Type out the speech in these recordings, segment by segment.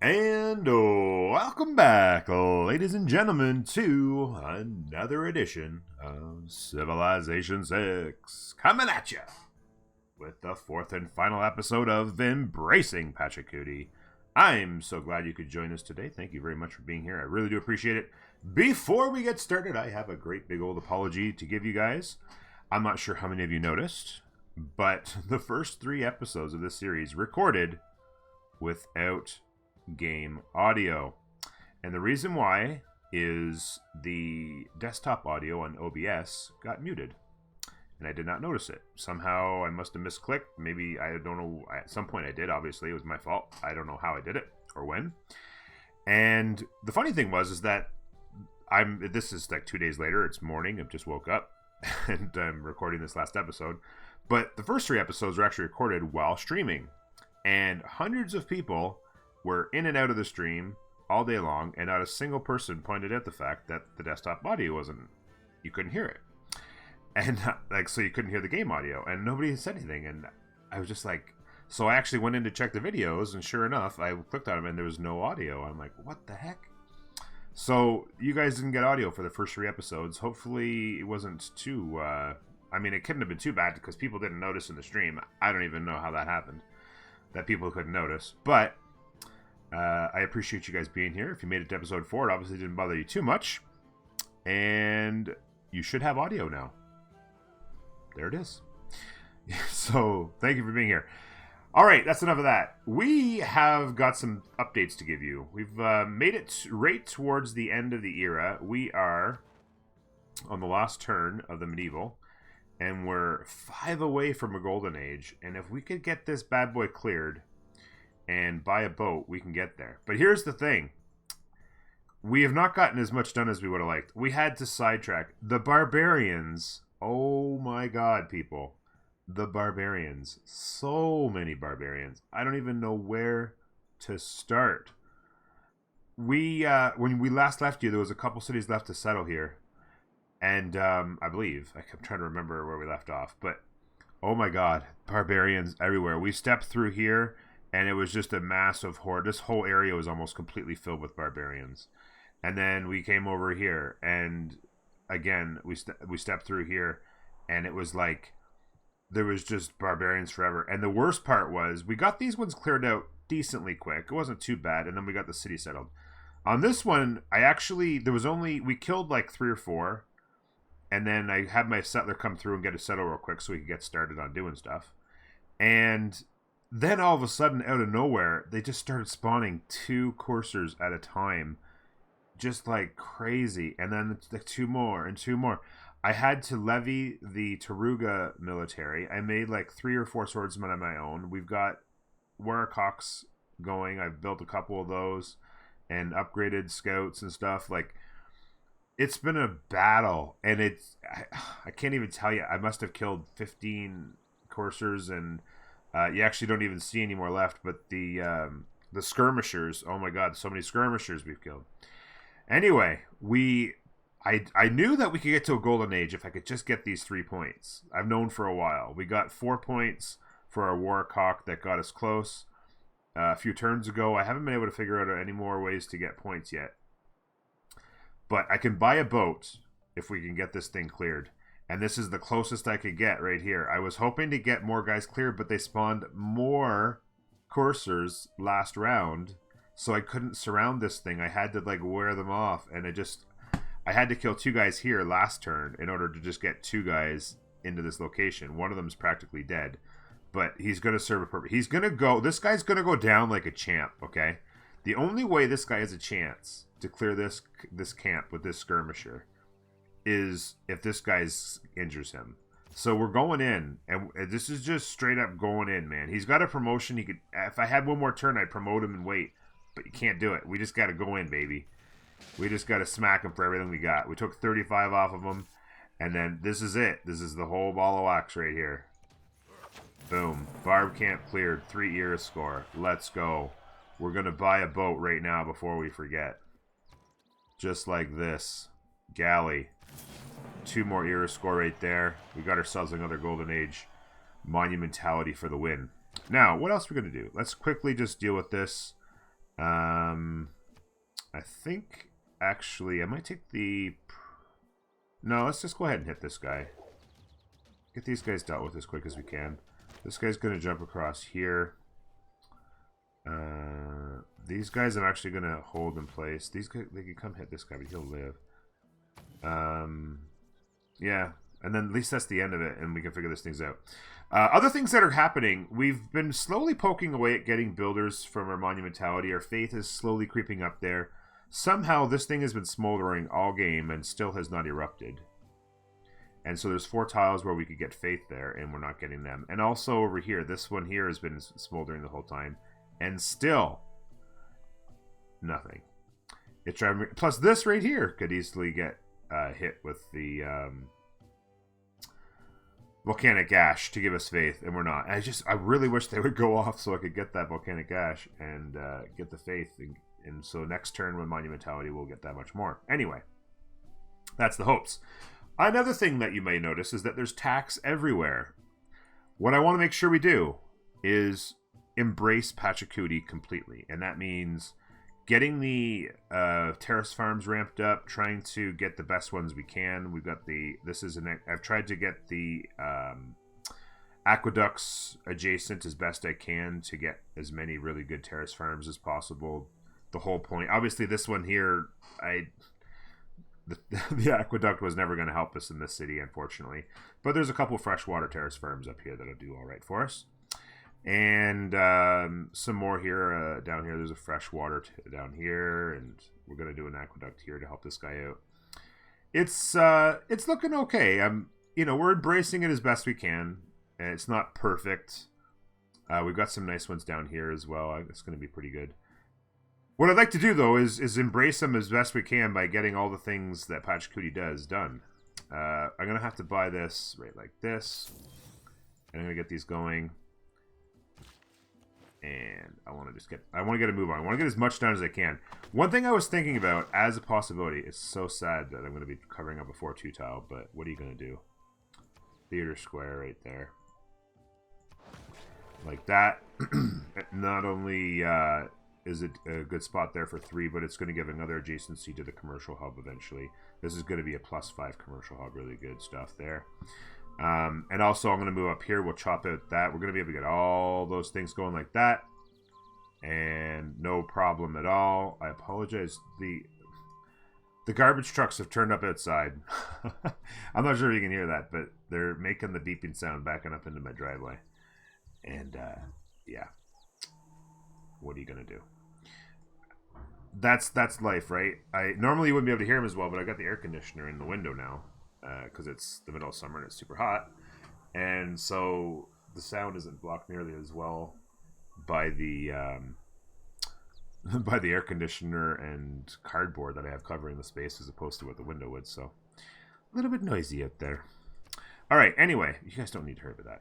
And welcome back, ladies and gentlemen, to another edition of Civilization 6. Coming at you with the fourth and final episode of Embracing Pachacuti. I'm so glad you could join us today. Thank you very much for being here. I really do appreciate it. Before we get started, I have a great big old apology to give you guys. I'm not sure how many of you noticed, but the first 3 episodes of this series recorded without game audio. And the reason why is the desktop audio on OBS got muted. And I did not notice it. Somehow I must have misclicked. Maybe, I don't know, at some point I did. Obviously, it was my fault. I don't know how I did it or when. And the funny thing is that this is like 2 days later. It's morning. I've just woke up and I'm recording this last episode. But the first 3 episodes were actually recorded while streaming. And hundreds of people were in and out of the stream all day long, and not a single person pointed out the fact that the desktop audio you couldn't hear it. And so you couldn't hear the game audio, and nobody said anything. And I was just like, so I actually went in to check the videos, and sure enough, I clicked on them and there was no audio. I'm like, what the heck? So you guys didn't get audio for the first 3 episodes. Hopefully it wasn't too, it couldn't have been too bad because people didn't notice in the stream. I don't even know how that happened, that people couldn't notice. But I appreciate you guys being here. If you made it to episode 4, it obviously didn't bother you too much. And you should have audio now. There it is. So, thank you for being here. Alright, that's enough of that. We have got some updates to give you. We've made it right towards the end of the era. We are on the last turn of the medieval. And we're 5 away from a golden age. And if we could get this bad boy cleared and buy a boat, we can get there. But here's the thing. We have not gotten as much done as we would have liked. We had to sidetrack. The barbarians. Oh my god, people. The barbarians. So many barbarians. I don't even know where to start. When we last left you, there was a couple cities left to settle here. And I believe, I'm trying to remember where we left off. But, oh my god, barbarians everywhere. We stepped through here, and it was just a massive horde. This whole area was almost completely filled with barbarians. And then we came over here, and again, we stepped through here, and it was like there was just barbarians forever. And the worst part was we got these ones cleared out decently quick. It wasn't too bad, and then we got the city settled. On this one, we killed like 3 or 4, and then I had my settler come through and get a settle real quick so we could get started on doing stuff. And then all of a sudden, out of nowhere, they just started spawning 2 coursers at a time, just like crazy. And then 2 more and 2 more. I had to levy the Taruga military. I made like 3 or 4 swordsmen on my own. We've got warcocks going. I've built a couple of those and upgraded scouts and stuff. Like, it's been a battle, and I can't even tell you. I must have killed 15 coursers, and you actually don't even see any more left. But the skirmishers, oh my god, so many skirmishers we've killed. Anyway, I knew that we could get to a golden age if I could just get these 3 points. I've known for a while. We got 4 points for our warcock that got us close a few turns ago. I haven't been able to figure out any more ways to get points yet. But I can buy a boat if we can get this thing cleared. And this is the closest I could get right here. I was hoping to get more guys cleared, but they spawned more coursers last round. So I couldn't surround this thing. I had to like wear them off. And I had to kill 2 guys here last turn in order to just get 2 guys into this location. One of them is practically dead. But he's going to serve a purpose. This guy's going to go down like a champ, okay? The only way this guy has a chance to clear this camp with this skirmisher is if this guy injures him. So we're going in, and this is just straight up going in, man. He's got a promotion. If I had one more turn, I'd promote him and wait. But you can't do it. We just got to go in, baby. We just got to smack him for everything we got. We took 35 off of him, and then this is it. This is the whole ball of wax right here. Boom. Barb camp cleared. 3 era score. Let's go. We're going to buy a boat right now before we forget. Just like this. Galley. 2 more era score right there. We got ourselves another golden age monumentality for the win. Now, what else are we going to do? Let's quickly just deal with this. I think, actually, I might take the... No, let's just go ahead and hit this guy. Get these guys dealt with as quick as we can. This guy's going to jump across here. These guys I'm actually going to hold in place. These guys, they can come hit this guy, but he'll live. Yeah, and then at least that's the end of it, and we can figure these things out. Other things that are happening, we've been slowly poking away at getting builders from our monumentality. Our faith is slowly creeping up there. Somehow this thing has been smoldering all game and still has not erupted. And so there's 4 tiles where we could get faith there, and we're not getting them. And also over here, this one here has been smoldering the whole time, and still nothing. It's driving me. Plus this right here could easily get hit with the volcanic ash to give us faith, and we're not. And I really wish they would go off so I could get that volcanic ash and get the faith. And so next turn with monumentality, we'll get that much more. Anyway, that's the hopes. Another thing that you may notice is that there's tax everywhere. What I want to make sure we do is embrace Pachacuti completely, and that means getting the terrace farms ramped up, trying to get the best ones we can. We've got the... I've tried to get the aqueducts adjacent as best I can to get as many really good terrace farms as possible. The whole point... Obviously, this one here, the aqueduct was never going to help us in this city, unfortunately. But there's a couple freshwater terrace farms up here that'll do all right for us. And some more here down here. There's a freshwater down here, and we're gonna do an aqueduct here to help this guy out. It's looking okay. We're embracing it as best we can. And it's not perfect. We've got some nice ones down here as well. It's gonna be pretty good. What I'd like to do though is embrace them as best we can by getting all the things that Pachacuti does done. I'm gonna have to buy this right like this, and I'm gonna get these going. And I want to get a move on. I want to get as much done as I can. One thing I was thinking about as a possibility, it's so sad that I'm going to be covering up a 4-2 tile, but what are you going to do? Theater square right there. Like that. Not only is it a good spot there for 3, but it's going to give another adjacency to the commercial hub eventually. This is going to be a +5 commercial hub. Really good stuff there. And also, I'm going to move up here. We'll chop out that. We're going to be able to get all those things going like that. And no problem at all. I apologize. The garbage trucks have turned up outside. I'm not sure if you can hear that, but they're making the beeping sound backing up into my driveway. And, yeah. What are you going to do? That's life, right? Normally you wouldn't be able to hear them as well, but I got the air conditioner in the window now. Because it's the middle of summer and it's super hot, and so the sound isn't blocked nearly as well by the air conditioner and cardboard that I have covering the space as opposed to what the window would. So a little bit noisy out there. All right. Anyway, you guys don't need to hear about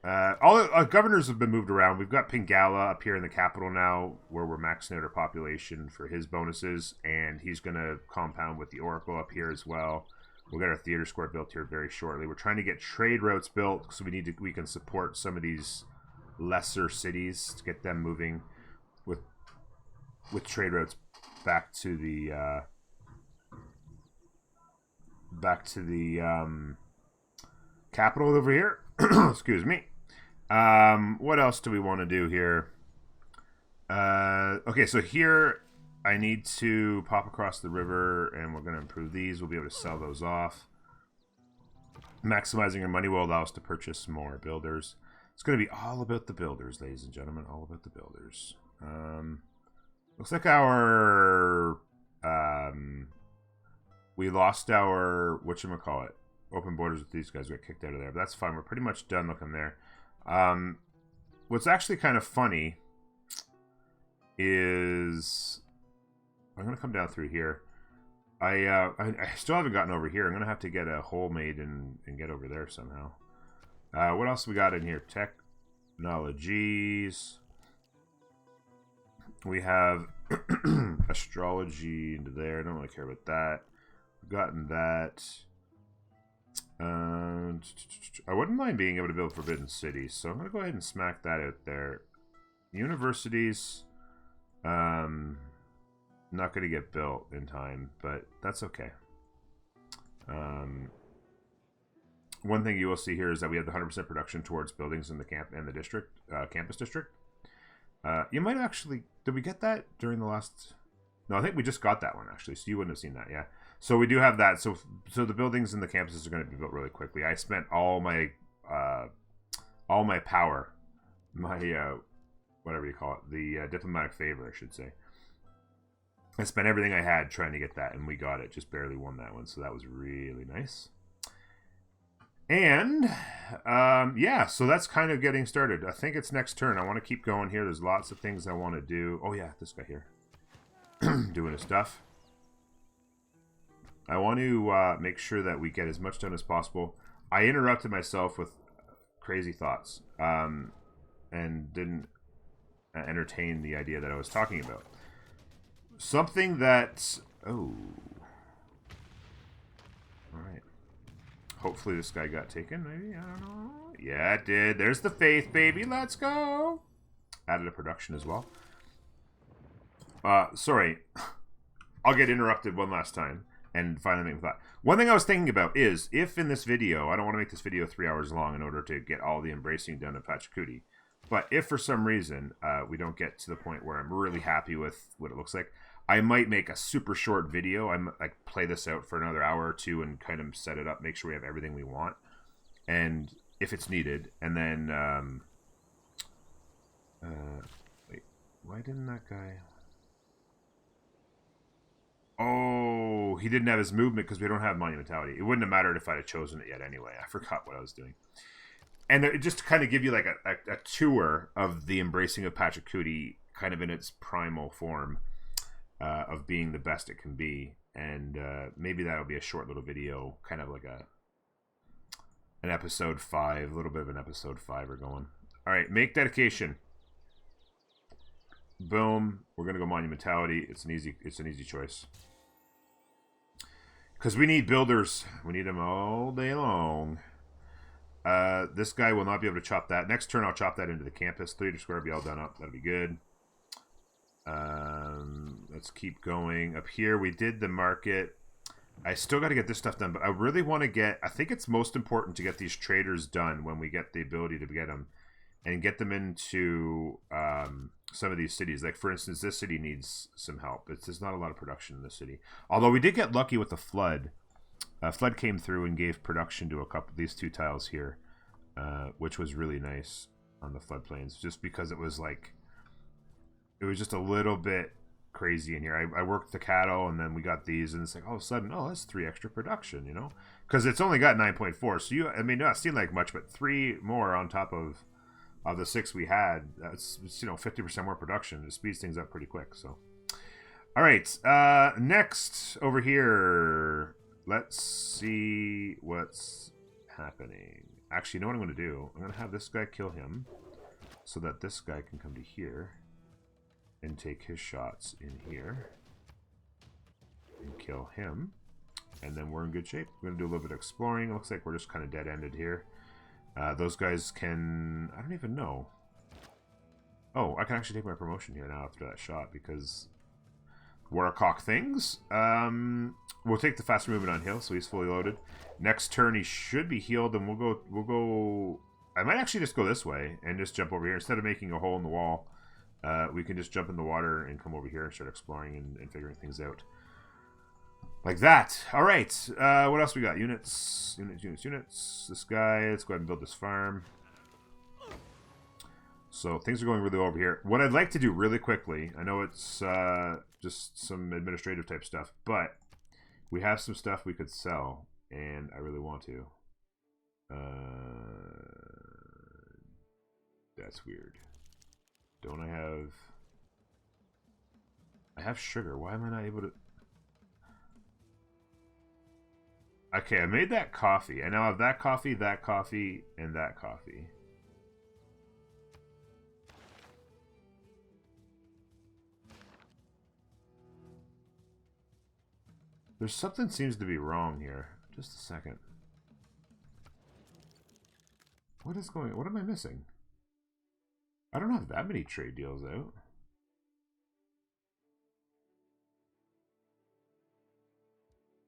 that. All the governors have been moved around. We've got Pingala up here in the capital now, where we're maxing out our population for his bonuses, and he's going to compound with the Oracle up here as well. We'll get our theater square built here very shortly. We're trying to get trade routes built so we can support some of these lesser cities to get them moving with trade routes back to the capital over here. Excuse me. What else do we want to do here? Okay, so here I need to pop across the river, and we're going to improve these. We'll be able to sell those off. Maximizing our money will allow us to purchase more builders. It's going to be all about the builders, ladies and gentlemen. All about the builders. Looks like our... we lost our... whatchamacallit? Open borders with these guys. We got kicked out of there. But that's fine. We're pretty much done looking there. What's actually kind of funny is... I'm going to come down through here. I still haven't gotten over here. I'm going to have to get a hole made and get over there somehow. What else we got in here? Technologies. We have astrology into there. I don't really care about that. We've gotten that. I wouldn't mind being able to build Forbidden Cities, so I'm going to go ahead and smack that out there. Universities. Not going to get built in time, but that's okay. One thing you will see here is that we have the 100% production towards buildings in the camp and the district, campus district. You might have actually... Did we get that during the last... No, I think we just got that one, actually, so you wouldn't have seen that, yeah. So we do have that. So the buildings in the campuses are going to be built really quickly. I spent all my power, my, whatever you call it, the diplomatic favor, I should say. I spent everything I had trying to get that, and we got it. Just barely won that one, so that was really nice. And, yeah, so that's kind of getting started. I think it's next turn. I want to keep going here. There's lots of things I want to do. Oh, yeah, this guy here. Doing his stuff. I want to make sure that we get as much done as possible. I interrupted myself with crazy thoughts and didn't entertain the idea that I was talking about. Something that... Oh. Alright. Hopefully this guy got taken, maybe? I don't know. Yeah, it did. There's the faith, baby. Let's go. Added a production as well. Sorry. I'll get interrupted one last time and finally make a thought. One thing I was thinking about is, if in this video, I don't want to make this video 3 hours long in order to get all the embracing done of Pachacuti, but if for some reason we don't get to the point where I'm really happy with what it looks like, I might make a super short video. I might like play this out for another hour or two and kind of set it up, make sure we have everything we want, and if it's needed, and then wait, why didn't that guy? Oh, he didn't have his movement because we don't have monumentality. It wouldn't have mattered if I'd have chosen it yet anyway. I forgot what I was doing. And it just to kind of give you like a tour of the embracing of Pachacuti kind of in its primal form of being the best it can be. And maybe that'll be a short little video, kind of like an episode 5, a little bit of an episode 5 we're going. All right, make dedication. Boom. We're gonna go monumentality. It's an easy choice. Because we need builders. We need them all day long. This guy will not be able to chop that. Next turn, I'll chop that into the campus. 3 square will be all done up. That'll be good. Let's keep going. Up here, we did the market. I still got to get this stuff done, but I really want to get... I think it's most important to get these traders done when we get the ability to get them. And get them into some of these cities. Like, for instance, this city needs some help. There's not a lot of production in this city. Although we did get lucky with the flood. Flood came through and gave production to a couple these 2 tiles here, which was really nice on the floodplains. Just because it was like... It was just a little bit crazy in here. I worked the cattle, and then we got these, and it's like, all of a sudden, oh, that's 3 extra production, you know? Because it's only got 9.4. So, I mean, not seem like much, but 3 more on top of the 6 we had, it's 50% more production. It speeds things up pretty quick. So, all right. Next over here, let's see what's happening. Actually, you know what I'm going to do? I'm going to have this guy kill him, so that this guy can come to here and take his shots in here and kill him, and then we're in good shape. We're going to do a little bit of exploring. It looks like we're just kind of dead-ended here. Those guys can... I don't even know. Oh, I can actually take my promotion here now after that shot because... Warcock things. We'll take the faster movement on hill, so he's fully loaded. Next turn, he should be healed, and we'll go... I might actually just go this way and just jump over here. Instead of making a hole in the wall, we can just jump in the water and come over here and start exploring and figuring things out. Like that. All right. What else we got? Units. This guy. Let's go ahead and build this farm. So things are going really well over here. What I'd like to do really quickly, I know it's just some administrative type stuff, but we have some stuff we could sell, and I really want to. That's weird. Don't I have... I have sugar. Why am I not able to... Okay, I made that coffee. I now have that coffee, and that coffee. There's something seems to be wrong here. Just a second. What is going on? What am I missing? I don't have that many trade deals out.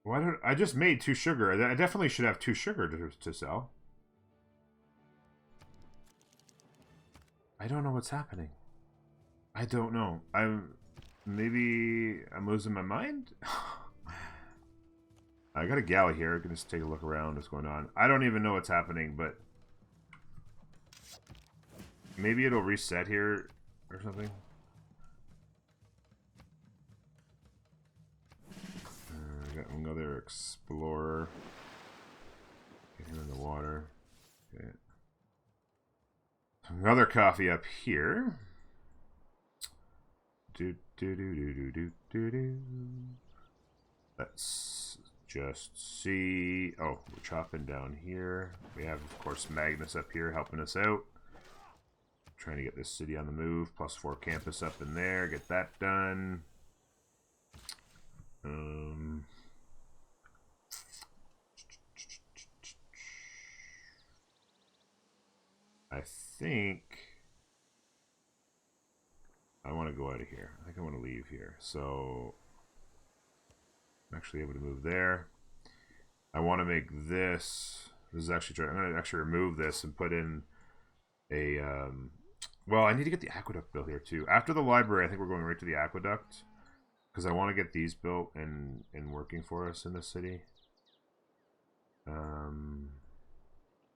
Why don't I just made 2 sugar? I definitely should have 2 sugar to sell. I don't know what's happening. I don't know. Maybe I'm losing my mind? I got a galley here. I can just take a look around what's going on. I don't even know what's happening, but maybe it'll reset here or something. We got another explorer. Get him in the water. Okay. Another coffee up here. Let's just see. Oh, we're chopping down here. We have, of course, Magnus up here helping us out. Trying to get this city on the move. +4 campus up in there. Get that done. I think I want to go out of here. I think I want to leave here. So I'm actually able to move there. I want to make this. This is actually. I'm going to actually remove this and put in a. Well, I need to get the aqueduct built here too. After the library, I think we're going right to the aqueduct because I want to get these built and working for us in the city.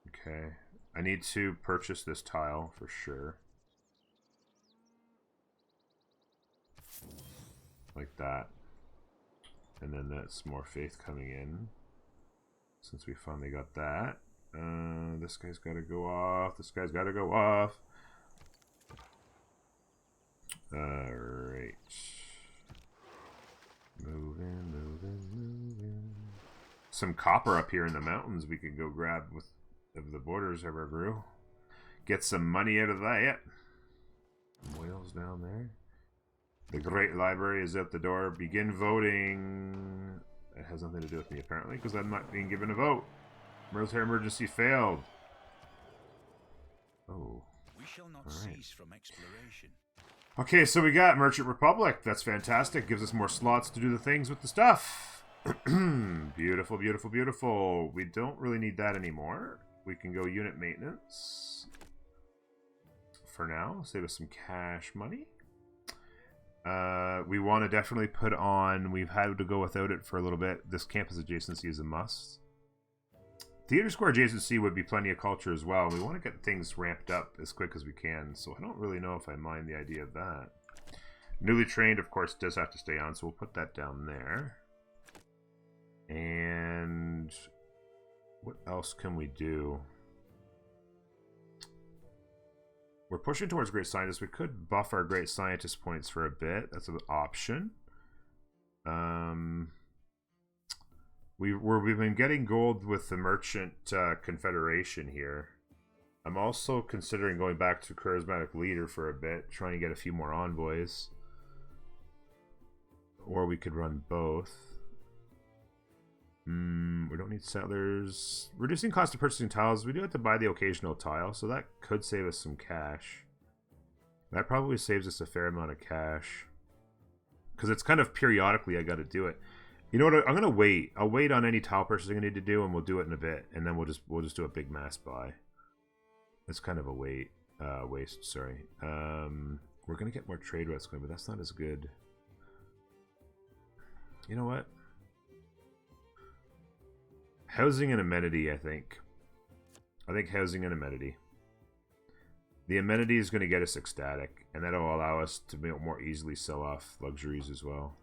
Okay. I need to purchase this tile for sure. Like that. And then that's more faith coming in. Since we finally got that. This guy's got to go off. This guy's got to go off. Alright. Moving. Some copper up here in the mountains we could go grab with if the borders ever grew. Get some money out of that. Whales down there. The Great Library is out the door. Begin voting. It has nothing to do with me apparently because I'm not being given a vote. Military emergency failed. Oh. We shall not cease from exploration. Okay, so we got Merchant Republic. That's fantastic. Gives us more slots to do the things with the stuff. Beautiful, beautiful, beautiful. We don't really need that anymore. We can go unit maintenance. For now. Save us some cash money. We want to definitely put on... We've had to go without it for a little bit. This campus adjacency is a must. Theater Square adjacency would be plenty of culture as well. We want to get things ramped up as quick as we can, so I don't really know if I mind the idea of that. Newly trained, of course, does have to stay on, so we'll put that down there. And what else can we do? We're pushing towards Great Scientist. We could buff our Great Scientist points for a bit. That's an option. We've been getting gold with the Merchant Confederation here. I'm also considering going back to Charismatic Leader for a bit, trying to get a few more envoys. Or we could run both. We don't need settlers. Reducing cost of purchasing tiles. We do have to buy the occasional tile, so that could save us some cash. That probably saves us a fair amount of cash. Because it's kind of periodically I got to do it. You know what? I'm gonna wait. I'll wait on any tile purchasing I need to do, and we'll do it in a bit, and then we'll just do a big mass buy. It's kind of a waste. Sorry. We're gonna get more trade routes going, but that's not as good. You know what? Housing and amenity. I think housing and amenity. The amenity is going to get us ecstatic, and that'll allow us to more easily sell off luxuries as well.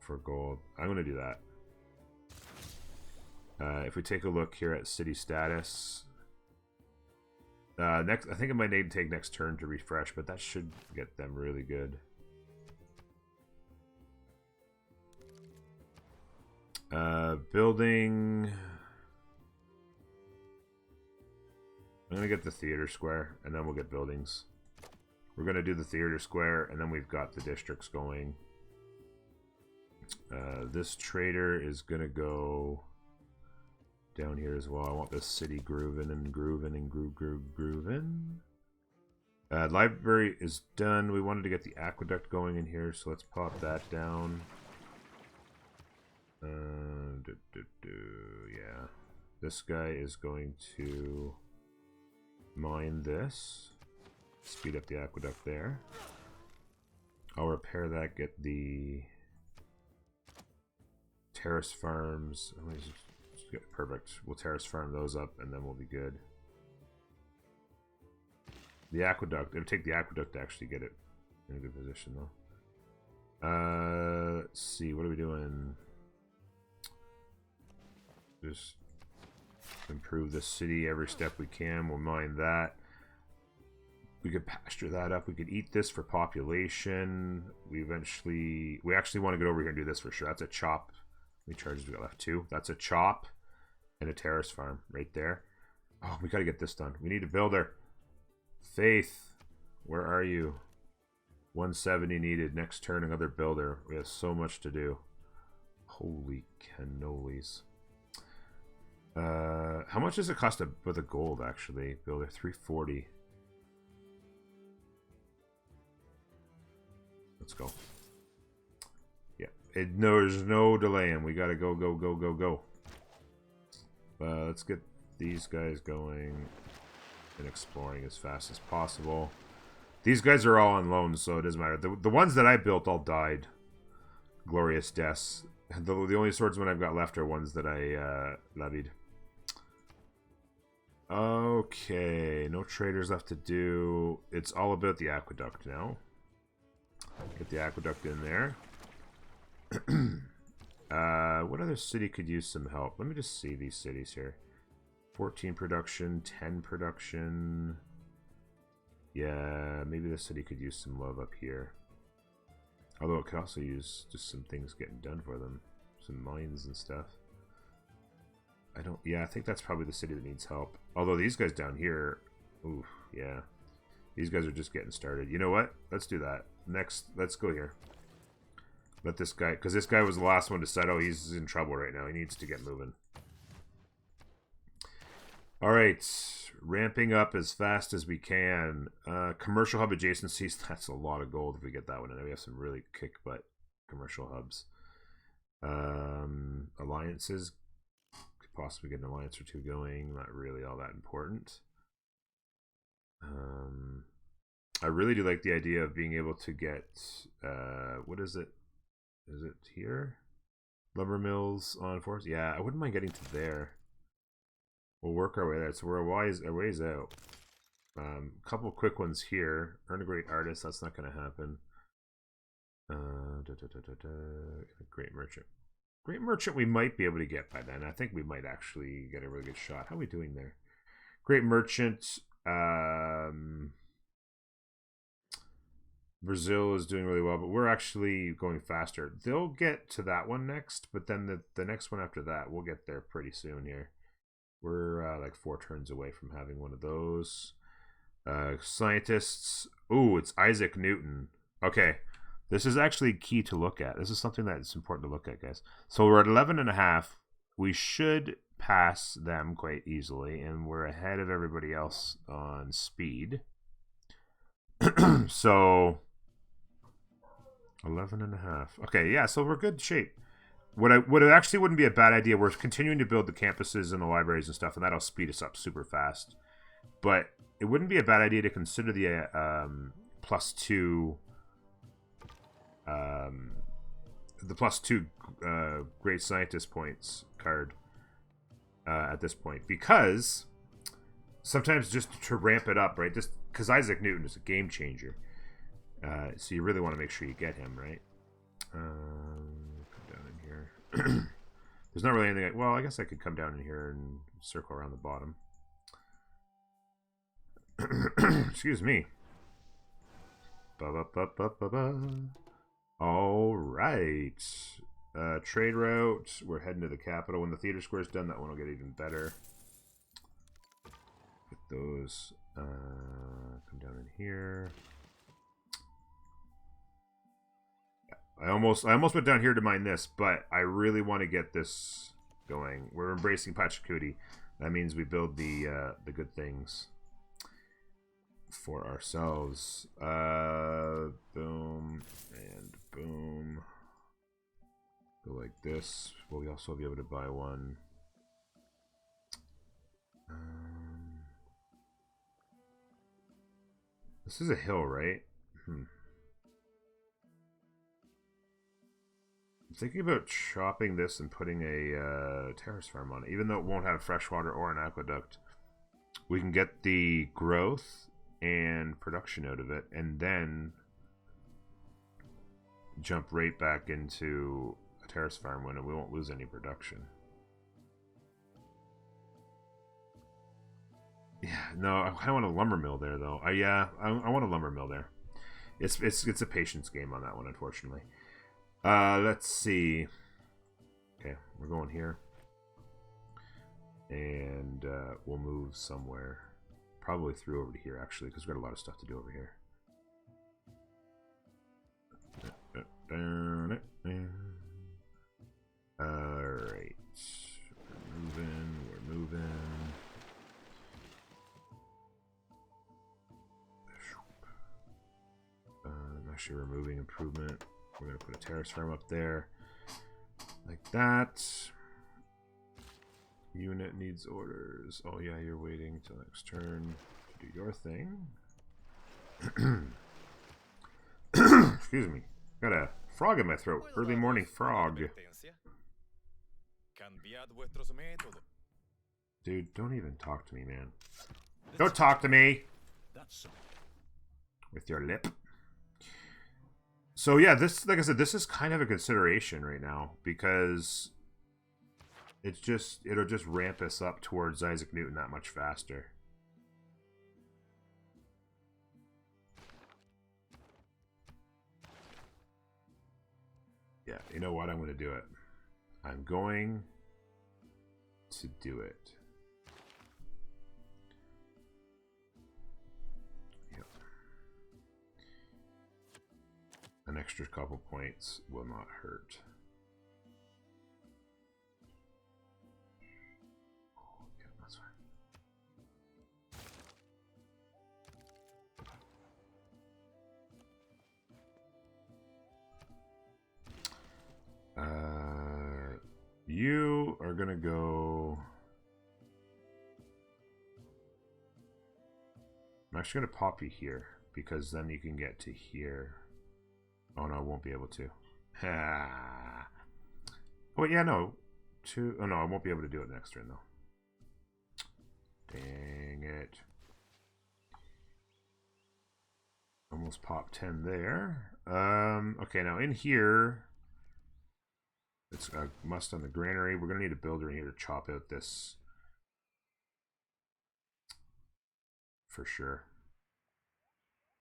For gold. I'm going to do that. If we take a look here at city status. I think it might need to take next turn to refresh, but that should get them really good. Building. I'm going to get the theater square, and then we'll get buildings. We're going to do the theater square, and then we've got the districts going. This trader is going to go down here as well. I want this city grooving and grooving and grooving. Library is done. We wanted to get the aqueduct going in here, so let's pop that down. Yeah. This guy is going to mine this. Speed up the aqueduct there. I'll repair that, get the terrace farms. Perfect. We'll terrace farm those up and then we'll be good. The aqueduct, it'll take the aqueduct to actually get it in a good position though. Let's see, what are we doing? Just improve the city every step we can. We'll mine that. We could pasture that up. We could eat this for population. We actually want to get over here and do this for sure. That's a chop. How many charges we got left? 2. That's a chop and a terrace farm right there. Oh, we got to get this done. We need a builder. Faith, where are you? 170 needed. Next turn, another builder. We have so much to do. Holy cannolis. How much does it cost with a gold, actually? Builder, 340. Let's go. Yeah, there's no delaying. We gotta go, go, go, go, go. Let's get these guys going and exploring as fast as possible. These guys are all on loan, so it doesn't matter. The ones that I built all died. Glorious deaths. The only swordsmen I've got left are ones that I levied. Okay, no traders left to do. It's all about the aqueduct now. Get the aqueduct in there. What other city could use some help? Let me just see these cities here. 14 production, 10 production. Yeah, maybe the city could use some love up here. Although it could also use just some things getting done for them. Some mines and stuff. I think that's probably the city that needs help. Although these guys down here, oof, yeah. These guys are just getting started. You know what? Let's do that. Next, let's go here. Let this guy, because this guy was the last one to settle. He's in trouble right now. He needs to get moving. All right, ramping up as fast as we can. Commercial hub adjacencies, that's a lot of gold if we get that one. And we have some really kick-butt commercial hubs. Alliances, could possibly get an alliance or two going. Not really all that important. I really do like the idea of being able to get, what is it? Is it here? Lumber mills on force? Yeah, I wouldn't mind getting to there. We'll work our way there. So we're a ways out. Couple quick ones here. Earn a great artist. That's not going to happen. Great merchant. Great merchant we might be able to get by then. I think we might actually get a really good shot. How are we doing there? Great merchant. Brazil is doing really well, but we're actually going faster. They'll get to that one next, but then the next one after that, we'll get there pretty soon here. We're like 4 turns away from having one of those. Scientists. Ooh, it's Isaac Newton. Okay, this is actually key to look at. This is something that's important to look at, guys. So we're at 11.5. We should pass them quite easily, and we're ahead of everybody else on speed. So 11.5. Okay, yeah, so we're good shape. What it actually wouldn't be a bad idea. We're continuing to build the campuses and the libraries and stuff, and that'll speed us up super fast. But it wouldn't be a bad idea to consider the +2 great scientist points card at this point, because sometimes just to ramp it up, right? Just because Isaac Newton is a game changer, so you really want to make sure you get him, right? Come down in here. There's not really anything. Well, I guess I could come down in here and circle around the bottom. Excuse me. All right. Trade route. We're heading to the capital. When the theater square's done, that one will get even better. Get those. Come down in here. I almost went down here to mine this, but I really want to get this going. We're embracing Pachacuti. That means we build the good things for ourselves. Boom and boom. Go like this. Will we also be able to buy one? This is a hill, right? I'm thinking about chopping this and putting a terrace farm on it. Even though it won't have fresh water or an aqueduct, we can get the growth and production out of it, and then jump right back into a terrace farm when we won't lose any production. Yeah, no, I kind of want a lumber mill there, though. I want a lumber mill there. It's a patience game on that one, unfortunately. Let's see. Okay, we're going here, and we'll move somewhere, probably through over to here actually, because we've got a lot of stuff to do over here. All right, we're moving. Actually, removing improvement. We're going to put a terrace farm up there. Like that. Unit needs orders. Oh yeah, you're waiting till next turn to do your thing. Excuse me. Got a frog in my throat. Early morning frog. Dude, don't even talk to me, man. Don't talk to me! With your lip. So yeah, this, like I said, this is kind of a consideration right now, because it'll just ramp us up towards Isaac Newton that much faster. Yeah, you know what? I'm going to do it. I'm going to do it. An extra couple points will not hurt. Oh, yeah, that's fine. You are gonna go. I'm actually gonna pop you here, because then you can get to here. Oh no, I won't be able to. Oh yeah, no. Oh no, I won't be able to do it next turn though. Dang it. Almost popped 10 there. Okay, now in here, it's a must on the granary. We're gonna need a builder in here to chop out this for sure.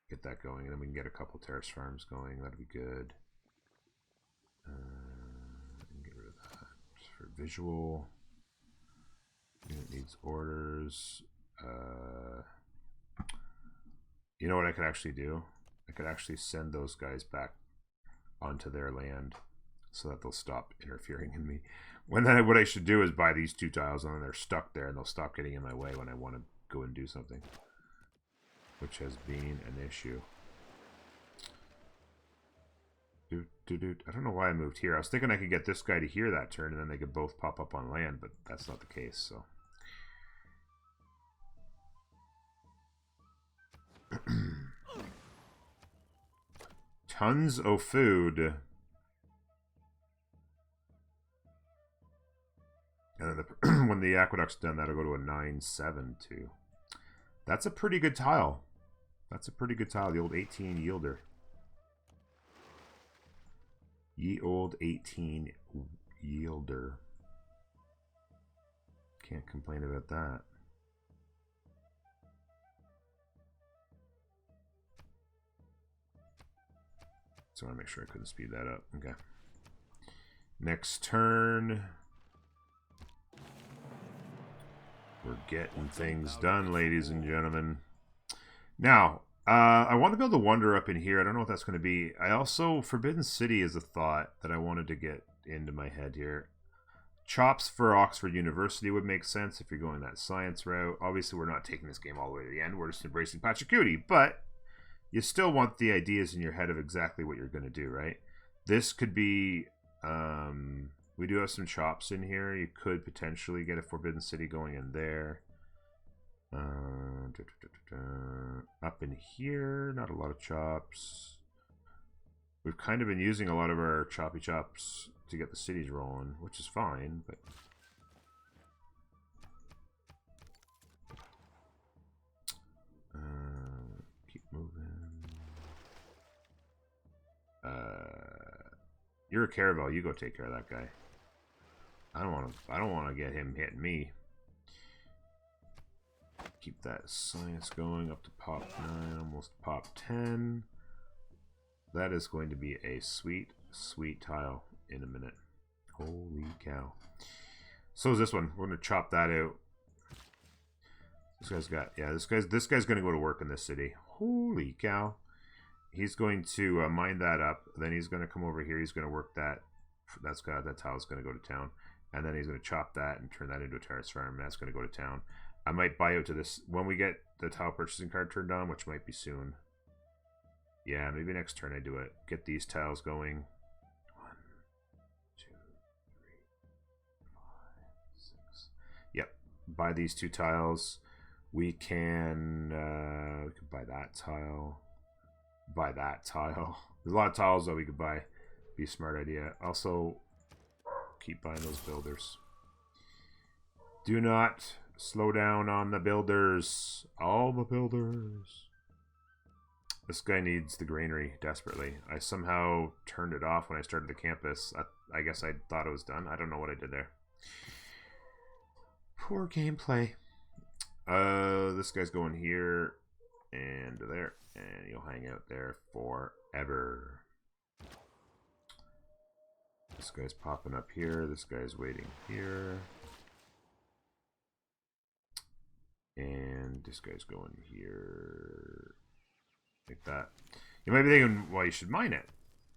Get that going, and then we can get a couple terrace farms going. That'd be good. Get rid of that for visual. Unit needs orders. You know what I could actually do? I could actually send those guys back onto their land so that they'll stop interfering in me. What I should do is buy these 2 tiles, and then they're stuck there, and they'll stop getting in my way when I want to go and do something, which has been an issue. I don't know why I moved here. I was thinking I could get this guy to here that turn, and then they could both pop up on land, but that's not the case, so. Tons of food. And then when the aqueduct's done, that'll go to a 9-7 too. That's a pretty good tile. That's a pretty good tile. The old 18 yielder. Ye old 18 yielder. Can't complain about that. So I want to make sure I couldn't speed that up. Okay. Next turn. We're getting things done, ladies and gentlemen. Now, I want to build a wonder up in here. I don't know what that's going to be. I also, Forbidden City is a thought that I wanted to get into my head here. Chops for Oxford University would make sense if you're going that science route. Obviously, we're not taking this game all the way to the end. We're just embracing Pachacuti, but you still want the ideas in your head of exactly what you're going to do, right? This could be We do have some chops in here. You could potentially get a Forbidden City going in there. Up in here, not a lot of chops. We've kind of been using a lot of our choppy chops to get the cities rolling, which is fine, but... keep moving. You're a caravel. You go take care of that guy. I don't want to get him hitting me. Keep that science going up to pop 9, almost pop 10. That is going to be a sweet, sweet tile in a minute. Holy cow. So is this one. We're going to chop that out. This guy's got, yeah, this guy's going to go to work in this city. Holy cow. He's going to mine that up. Then he's going to come over here. He's going to work that. That tile's going to go to town. And then he's going to chop that and turn that into a terrace farm. That's going to go to town. I might buy out to this when we get the tile purchasing card turned on, which might be soon. Yeah, maybe next turn I do it. Get these tiles going. 1, 2, 3, 5, 6. Yep. Buy these 2 tiles. We can buy that tile. Buy that tile. There's a lot of tiles that we could buy. Be a smart idea. Also, keep buying those builders. Do not slow down on the builders. All the builders. This guy needs the granary desperately. I somehow turned it off when I started the campus. I guess I thought it was done. I don't know what I did there. Poor gameplay. This guy's going here and there. And you'll hang out there forever. This guy's popping up here. This guy's waiting here. And this guy's going here. Like that. You might be thinking, well, you should mine it.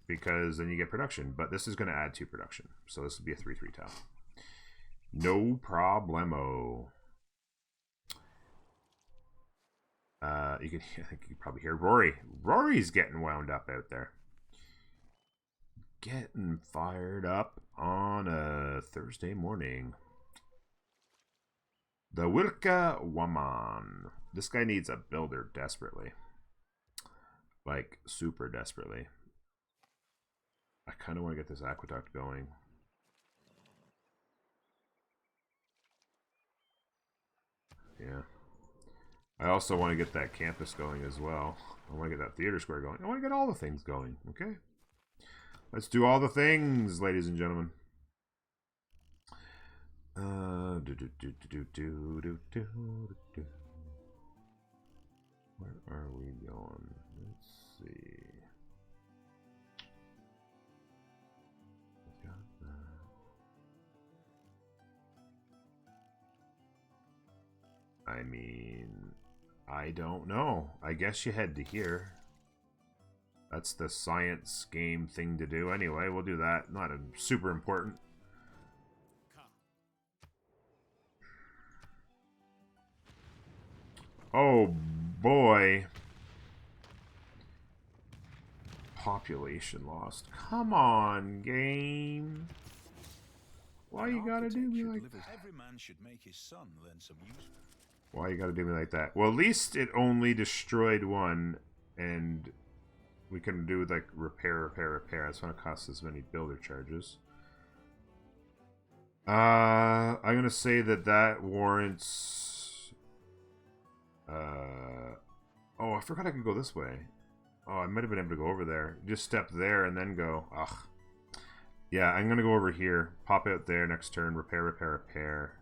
Because then you get production. But this is going to add 2 production. So this would be a 3-3 tile. No problemo. I think you can probably hear Rory. Rory's getting wound up out there. Getting fired up on a Thursday morning. The Wilka Woman. This guy needs a builder desperately. Like, super desperately. I kind of want to get this aqueduct going. Yeah. I also want to get that campus going as well. I want to get that theater square going. I want to get all the things going. Okay. Let's do all the things, ladies and gentlemen. Where are we going? Let's see. I mean, I don't know. I guess you head to here. That's the science game thing to do. Anyway, we'll do that. Not super important. Oh boy. Population lost. Come on, game. Why you gotta do me like that? Every man should make his son learn some useful. Why you gotta do me like that? Well, at least it only destroyed one, and we can do like repair. That's gonna cost as many builder charges. I'm gonna say that warrants. Oh, I forgot I could go this way. Oh, I might have been able to go over there. Just step there and then go. Ugh. Yeah, I'm gonna go over here. Pop out there next turn. Repair.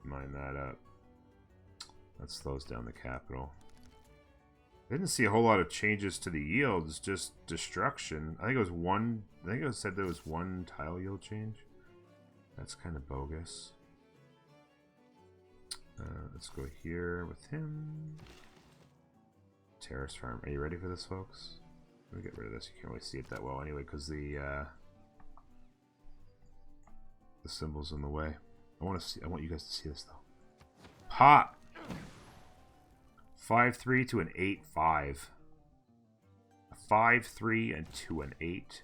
Mine that up. That slows down the capital. I didn't see a whole lot of changes to the yields, just destruction. I think it was one. I think it said there was 1 tile yield change. That's kind of bogus. Let's go here with him. Terrace farm. Are you ready for this, folks? Let me get rid of this. You can't really see it that well anyway, because the symbol's in the way. I want you guys to see this though. Pop. 5-3 to an 8-5. A 5-3 and to an 8-5.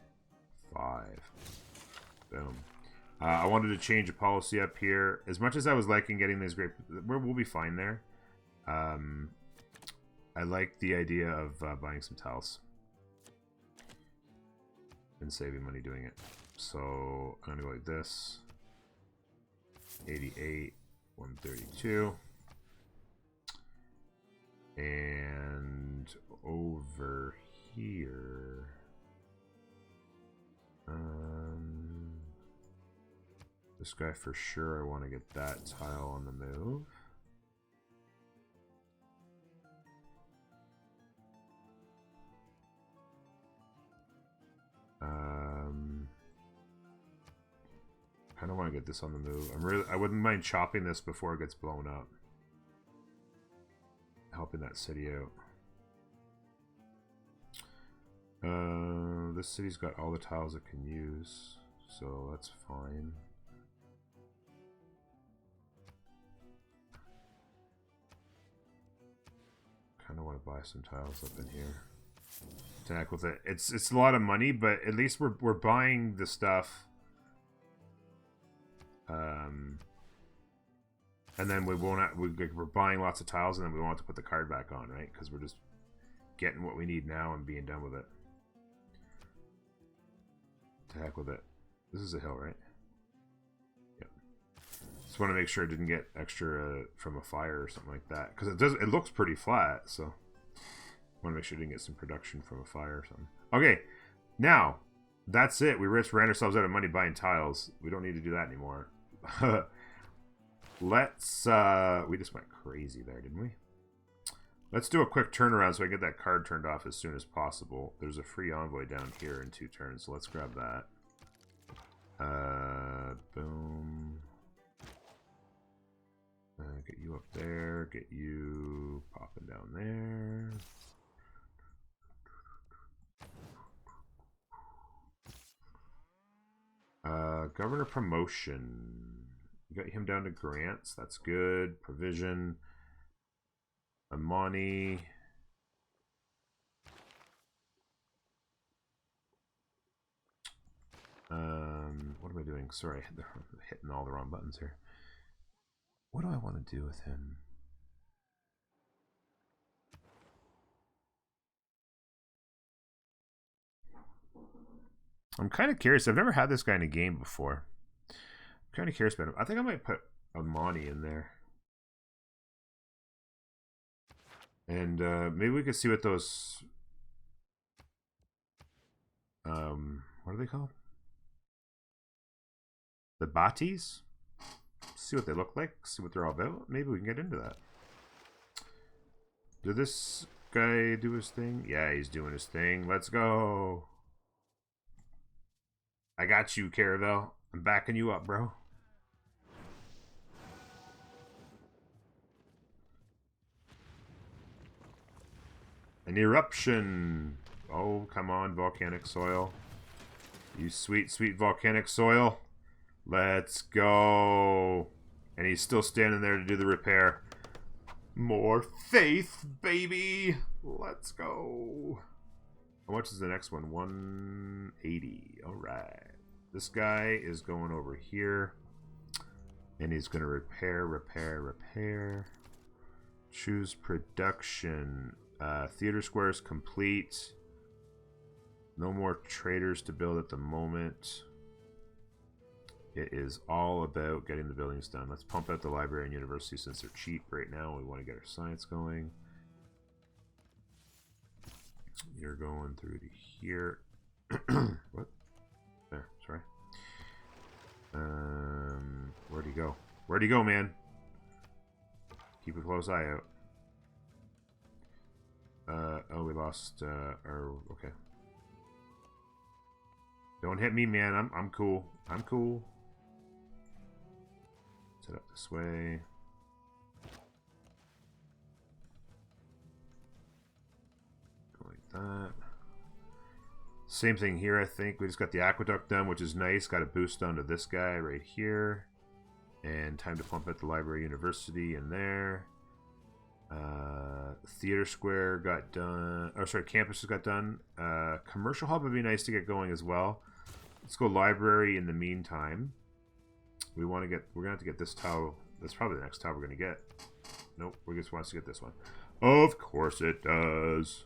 Boom. I wanted to change a policy up here. As much as I was liking getting these great... We'll be fine there. I like the idea of buying some tiles. And saving money doing it. So, I'm going to go like this. 88, 132. And over here... this guy for sure, I want to get that tile on the move. Kind of want to get this on the move. I wouldn't mind chopping this before it gets blown up. Helping that city out. This city's got all the tiles it can use, so that's fine. Kind of want to buy some tiles up in here. Attack with it. It's a lot of money, but at least we're buying the stuff. And then we're buying lots of tiles, and then we won't have to put the card back on, right? Because we're just getting what we need now and being done with it. To heck with it. This is a hill, right? Yep. Just want to make sure it didn't get extra from a fire or something like that, because it looks pretty flat. So want to make sure it didn't get some production from a fire or something. Okay, now that's it. We just ran ourselves out of money buying tiles. We don't need to do that anymore. Let's we just went crazy there, didn't we? Let's do a quick turnaround so I get that card turned off as soon as possible. There's a free envoy down here in 2 turns, so let's grab that. Boom. Get you up there. Get you popping down there. Governor promotion. Got him down to grants. That's good. Provision. Amani. What am I doing? Sorry, I'm hitting all the wrong buttons here. What do I want to do with him? I'm kind of curious. I've never had this guy in a game before. I'm kind of curious about him. I think I might put Amani in there. And maybe we could see what those... what are they called? The Batis? See what they look like. See what they're all about. Maybe we can get into that. Did this guy do his thing? Yeah, he's doing his thing. Let's go. I got you, Caravel. I'm backing you up, bro. An eruption. Oh, come on, volcanic soil. You sweet, sweet volcanic soil. Let's go. And he's still standing there to do the repair. More faith, baby. Let's go. How much is the next one? 180. All right. This guy is going over here. And he's going to repair, repair, repair. Choose production. Theater square is complete. No more traders to build at the moment. It is all about getting the buildings done. Let's pump out the library and university since they're cheap right now. We want to get our science going. You're going through to here. What? There, sorry. Where'd he go? Where'd he go, man? Keep a close eye out. Oh, we lost, okay. Don't hit me, man. I'm cool. I'm cool. Set up this way. Go like that. Same thing here, I think. We just got the aqueduct done, which is nice. Got a boost onto this guy right here. And time to pump out the library university in there. Theater square got done. Oh, sorry, campuses got done. Commercial hub would be nice to get going as well. Let's go library in the meantime. We want to get. We're gonna have to get this tile. That's probably the next tile we're gonna get. Nope. We just wants to get this one. Of course it does.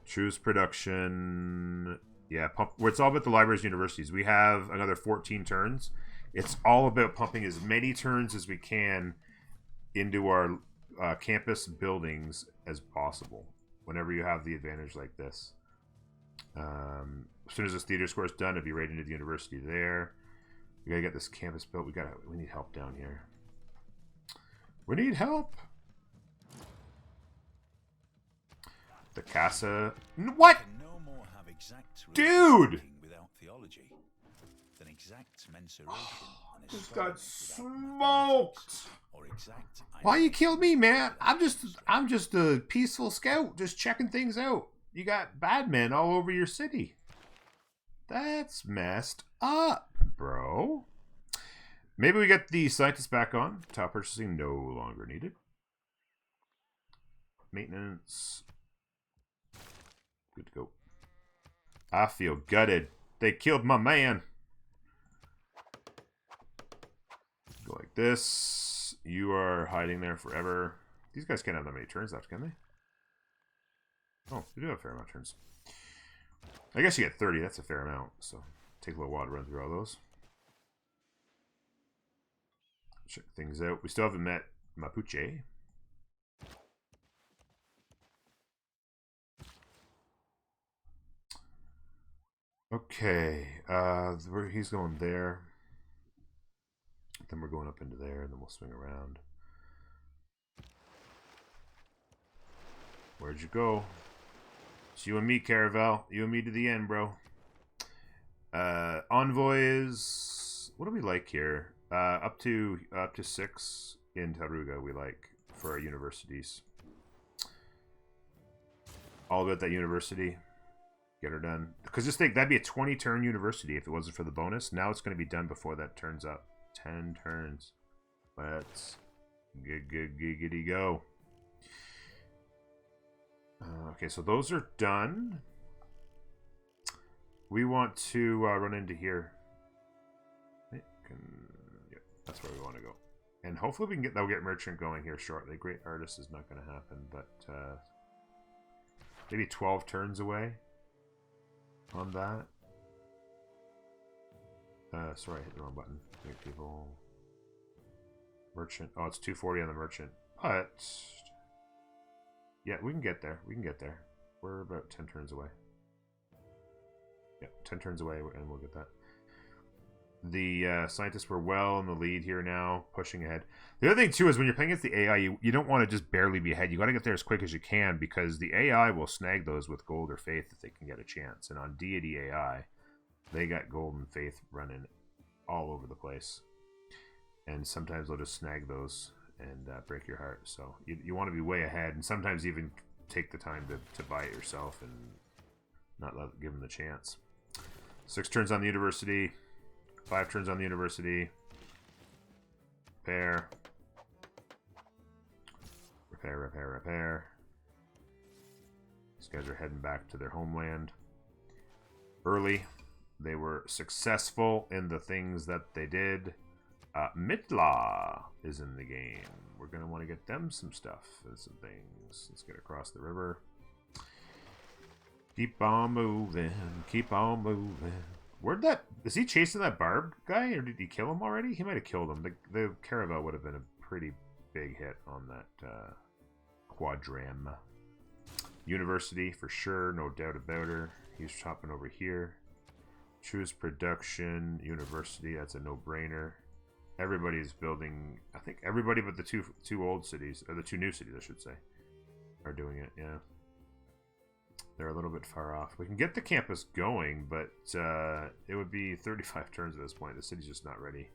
Choose production. Yeah, pump. Where it's all about the libraries, universities. We have another 14 turns. It's all about pumping as many turns as we can into our campus buildings as possible. Whenever you have the advantage like this. As soon as this theater score is done, it'll be right into the university there. We gotta get this campus built. We need help down here. We need help. The Casa. What? No more have exact Dude! Without theology than exact mensuration. Just got smoked. Or exact. Why you killed me, man? I'm just a peaceful scout, just checking things out. You got bad men all over your city. That's messed up, bro. Maybe we get the scientists back on. Top purchasing no longer needed. Maintenance. Good to go. I feel gutted. They killed my man. Go like this. You are hiding there forever. These guys can't have that many turns left, can they? Oh, they do have a fair amount of turns. I guess you get 30. That's a fair amount. So take a little while to run through all those. Check things out. We still haven't met Mapuche. Okay. He's going there. Then we're going up into there, and then we'll swing around. Where'd you go? It's you and me, Caravel. You and me to the end, bro. Envoys. What do we like here? Up to 6 in Taruga we like for our universities. All about that university. Get her done. Because just think, that'd be a 20-turn university if it wasn't for the bonus. Now it's going to be done before that turns up. 10 turns. Let's giggity go. Okay, so those are done. We want to run into here. Yep, that's where we want to go. And hopefully we can get, that'll get merchant going here shortly. Great artist is not going to happen, but maybe 12 turns away on that. Sorry, I hit the wrong button. Make people merchant. Oh, it's 240 on the merchant, but yeah, we can get there. We can get there. We're about 10 turns away. Yeah, 10 turns away, and we'll get that. The scientists were well in the lead here now, pushing ahead. The other thing, too, is when you're playing against the AI, you don't want to just barely be ahead. You got to get there as quick as you can, because the AI will snag those with gold or faith if they can get a chance. And on Deity AI, they got gold and faith running all over the place. And sometimes they'll just snag those and break your heart. So you want to be way ahead, and sometimes even take the time to buy it yourself and not give them the chance. 6 turns on the university. 5 turns on the university. Repair. Repair, repair, repair. These guys are heading back to their homeland. Early. They were successful in the things that they did. Mitla is in the game. We're going to want to get them some stuff and some things. Let's get across the river. Keep on moving. Keep on moving. Where'd that... Is he chasing that barbed guy, or did he kill him already? He might have killed him. The caravel would have been a pretty big hit on that quadram. University, for sure. No doubt about her. He's chopping over here. Choose production. University, that's a no-brainer. Everybody's building... I think everybody but the two old cities, or the 2 new cities, I should say, are doing it, yeah. They're a little bit far off. We can get the campus going, but it would be 35 turns at this point. The city's just not ready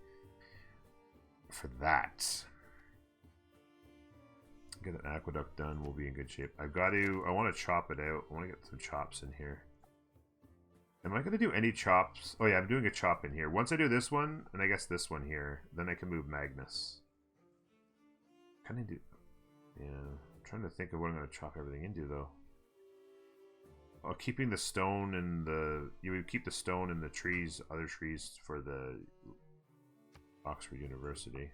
for that. Get an aqueduct done. We'll be in good shape. I want to chop it out. I want to get some chops in here. Am I going to do any chops? Oh, yeah, I'm doing a chop in here. Once I do this one, and I guess this one here, then I can move Magnus. Can I do... Yeah, I'm trying to think of what I'm going to chop everything into, though. Oh, keeping the stone and the... You would keep the stone and the trees, other trees for the Oxford University.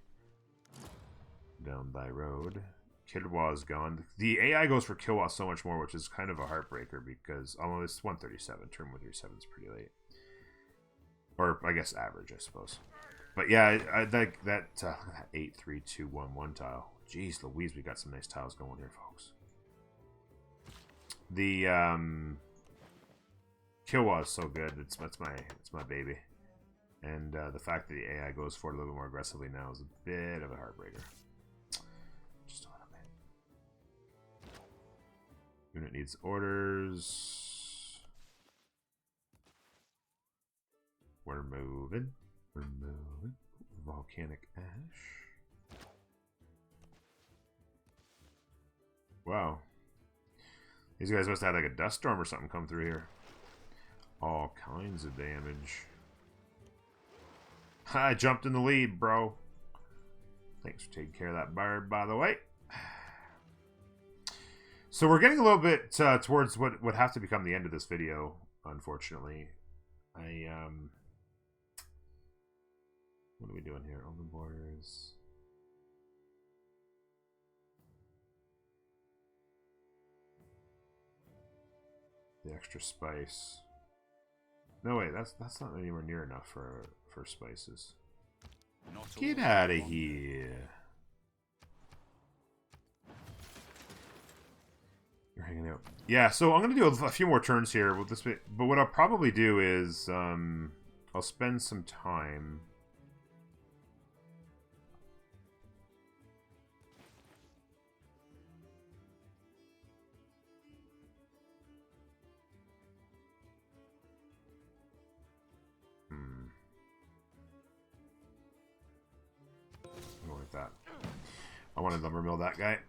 Down thy road. Kidwa's gone. The AI goes for Kidwa so much more, which is kind of a heartbreaker because although it's 137, turn 137 is pretty late. Or I guess average, I suppose. But yeah, I think that 8, 3, 2, 1, 1 tile. Jeez Louise, we got some nice tiles going here, folks. The Killwa is so good. It's my baby. And the fact that the AI goes for it a little bit more aggressively now is a bit of a heartbreaker. Just a little bit. Unit needs orders. We're moving. We're moving. Volcanic ash. Wow. These guys must have like a dust storm or something come through here. All kinds of damage. I jumped in the lead, bro. Thanks for taking care of that bird, by the way. So we're getting a little bit towards what would have to become the end of this video, unfortunately. What are we doing here? On the borders. The extra spice. No wait, that's not anywhere near enough for spices. Get out of here. You're hanging out. Yeah, so I'm gonna do a few more turns here with this bit, but what I'll probably do is I'll spend some time. Like that. I want to lumber mill that guy.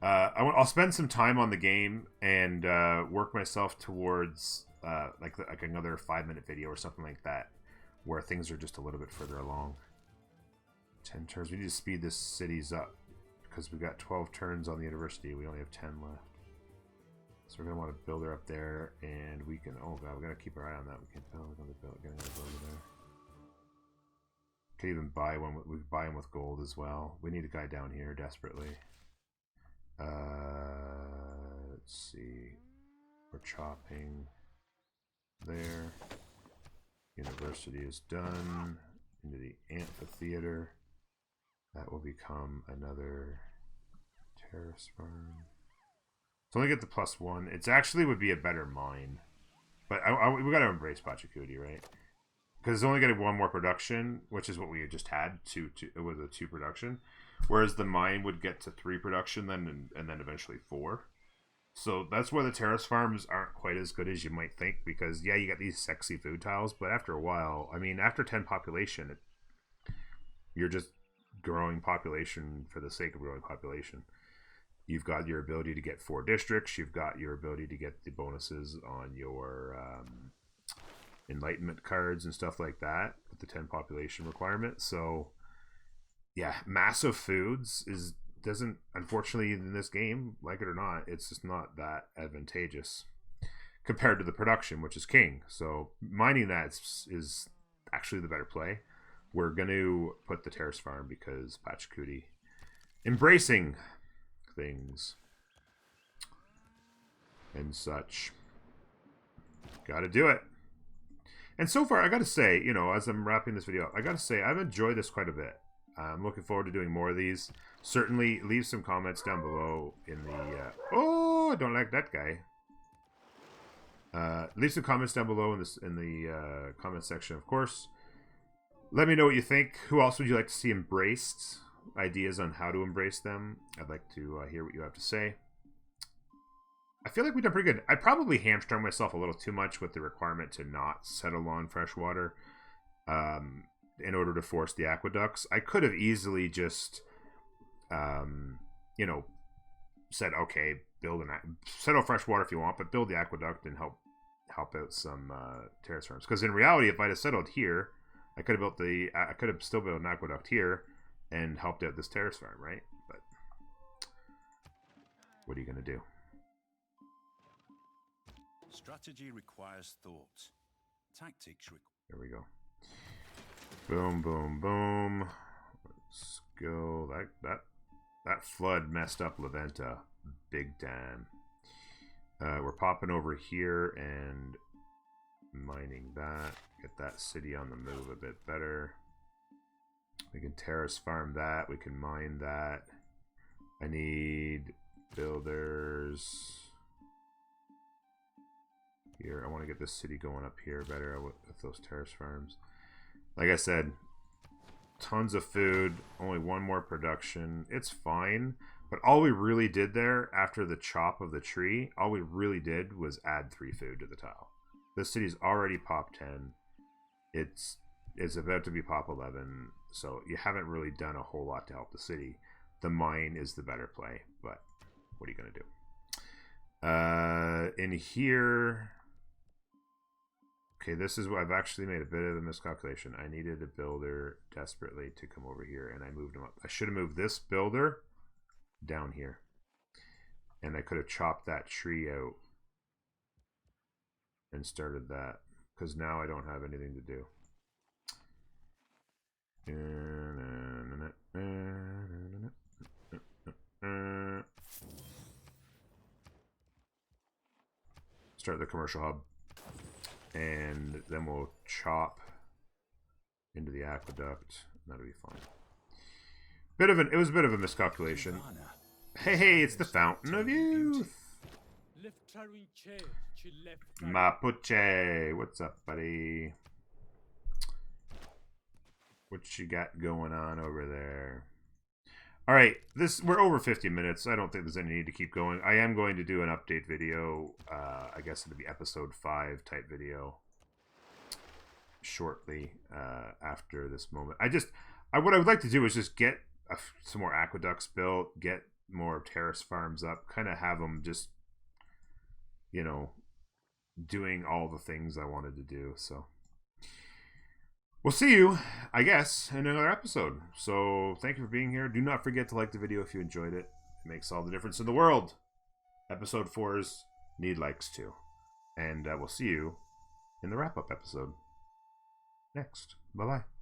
I'll spend some time on the game and work myself towards like another 5-minute video or something like that, where things are just a little bit further along. 10 turns. We need to speed this cities up because we've got 12 turns on the university. We only have 10 left. So we're gonna want to build her up there, and we can. Oh god, we gotta keep our eye on that. We can build another build. Get another builder there. Could even buy one. We could buy him with gold as well. We need a guy down here desperately. Let's see. We're chopping there. University is done. Into the amphitheater. That will become another terrace farm. So only get the +1. It's actually would be a better mine. But we got to embrace Pachacuti, right? Because it's only getting 1 more production, which is what we just had. It was a 2 production. Whereas the mine would get to 3 production then and then eventually 4. So that's why the terrace farms aren't quite as good as you might think. Because, yeah, you got these sexy food tiles. But after a while, I mean, after 10 population, you're just growing population for the sake of growing population. You've got your ability to get 4 districts. You've got your ability to get the bonuses on your enlightenment cards and stuff like that with the 10 population requirement. So, yeah, massive foods doesn't, unfortunately, in this game, like it or not, it's just not that advantageous compared to the production, which is king. So mining that is actually the better play. We're going to put the terrace farm because Pachacuti embracing things and such. Gotta do it. And so far, I gotta say, you know, as I'm wrapping this video up, I gotta say I've enjoyed this quite a bit. I'm looking forward to doing more of these. Certainly leave some comments down below in the oh, I don't like that guy. Leave some comments down below in the comment section, of course. Let me know what you think. Who else would you like to see embraced? Ideas on how to embrace them. I'd like to hear what you have to say. I feel like we've done pretty good. I probably hamstrung myself a little too much with the requirement to not settle on fresh water in order to force the aqueducts. I could have easily just, you know, said, okay, settle fresh water if you want, but build the aqueduct and help out some terrace farms. Because in reality, if I'd have settled here, I could have still built an aqueduct here and helped out this terrace farm, right? But what are you gonna do? Strategy requires thought. Tactics require... There we go. Boom, boom, boom. Let's go. That flood messed up Leventa big time. We're popping over here and mining that. Get that city on the move a bit better. We can terrace farm that. We can mine that. I need builders here. I want to get this city going up here better with those terrace farms. Like I said, tons of food, only one more production. It's fine, but all we really did there after the chop of the tree, all we really did was add 3 food to the tile. This city's already pop 10. It's about to be pop 11, so you haven't really done a whole lot to help the city. The mine is the better play, but what are you going to do? In here... Okay, this is what I've actually made a bit of a miscalculation. I needed a builder desperately to come over here, and I moved him up. I should have moved this builder down here. And I could have chopped that tree out and started that, because now I don't have anything to do. Start the commercial hub. And then we'll chop into the aqueduct. That'll be fine. It was a bit of a miscalculation. Hey, it's the Fountain of Youth. Mapuche, what's up, buddy? What you got going on over there? All right, we're over 50 minutes. I don't think there's any need to keep going. I am going to do an update video. I guess it'll be episode 5 type video shortly after this moment. What I would like to do is just get some more aqueducts built, get more terrace farms up, kind of have them just, you know, doing all the things I wanted to do. So we'll see you, I guess, in another episode. So thank you for being here. Do not forget to like the video if you enjoyed it. It makes all the difference in the world. Episode 4s need likes too. And we'll see you in the wrap-up episode next. Bye-bye.